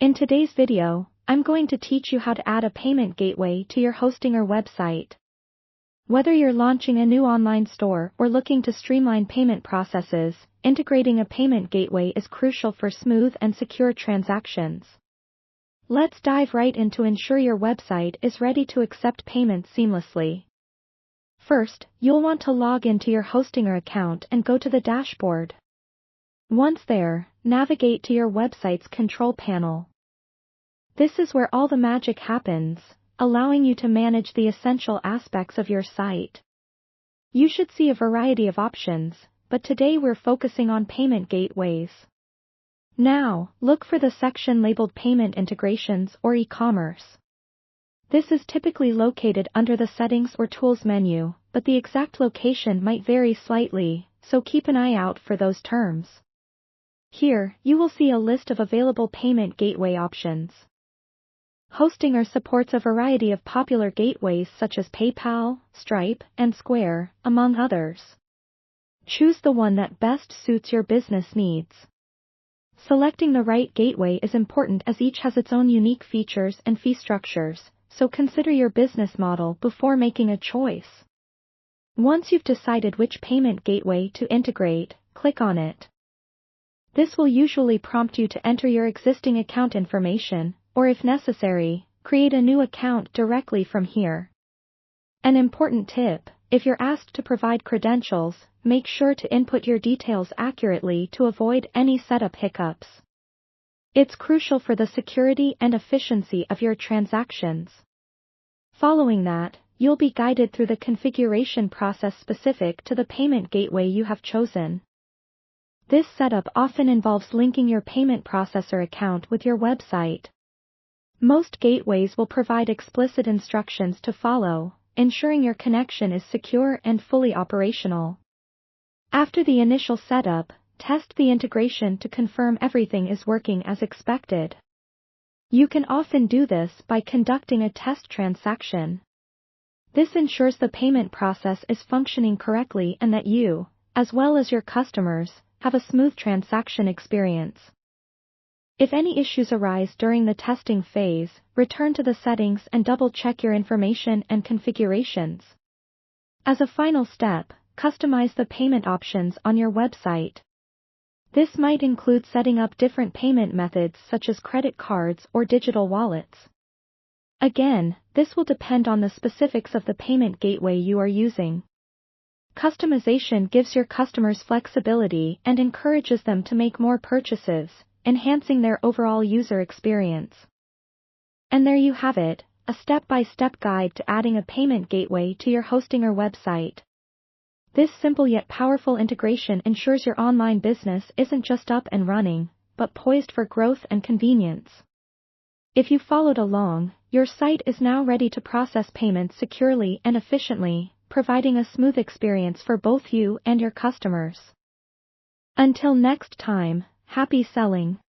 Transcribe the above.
In today's video, I'm going to teach you how to add a payment gateway to your hosting or website. Whether you're launching a new online store or looking to streamline payment processes, integrating a payment gateway is crucial for smooth and secure transactions. Let's dive right into ensure your website is ready to accept payments seamlessly. First, you'll want to log into your Hostinger account and go to the dashboard. Once there, navigate to your website's control panel. This is where all the magic happens, allowing you to manage the essential aspects of your site. You should see a variety of options, but today we're focusing on payment gateways. Now, look for the section labeled Payment Integrations or Ecommerce. This is typically located under the Settings or Tools menu, but the exact location might vary slightly, so keep an eye out for those terms. Here, you will see a list of available payment gateway options. Hostinger supports a variety of popular gateways such as PayPal, Stripe, and Square, among others. Choose the one that best suits your business needs. Selecting the right gateway is important as each has its own unique features and fee structures, so consider your business model before making a choice. Once you've decided which payment gateway to integrate, click on it. This will usually prompt you to enter your existing account information, or if necessary, create a new account directly from here. An important tip: if you're asked to provide credentials, make sure to input your details accurately to avoid any setup hiccups. It's crucial for the security and efficiency of your transactions. Following that, you'll be guided through the configuration process specific to the payment gateway you have chosen. This setup often involves linking your payment processor account with your website. Most gateways will provide explicit instructions to follow, ensuring your connection is secure and fully operational. After the initial setup, test the integration to confirm everything is working as expected. You can often do this by conducting a test transaction. This ensures the payment process is functioning correctly and that you, as well as your customers, have a smooth transaction experience. If any issues arise during the testing phase, return to the settings and double-check your information and configurations. As a final step, customize the payment options on your website. This might include setting up different payment methods such as credit cards or digital wallets. Again, this will depend on the specifics of the payment gateway you are using. Customization gives your customers flexibility and encourages them to make more purchases, enhancing their overall user experience. And there you have it, a step-by-step guide to adding a payment gateway to your Hostinger website. This simple yet powerful integration ensures your online business isn't just up and running, but poised for growth and convenience. If you followed along, your site is now ready to process payments securely and efficiently, providing a smooth experience for both you and your customers. Until next time, happy selling.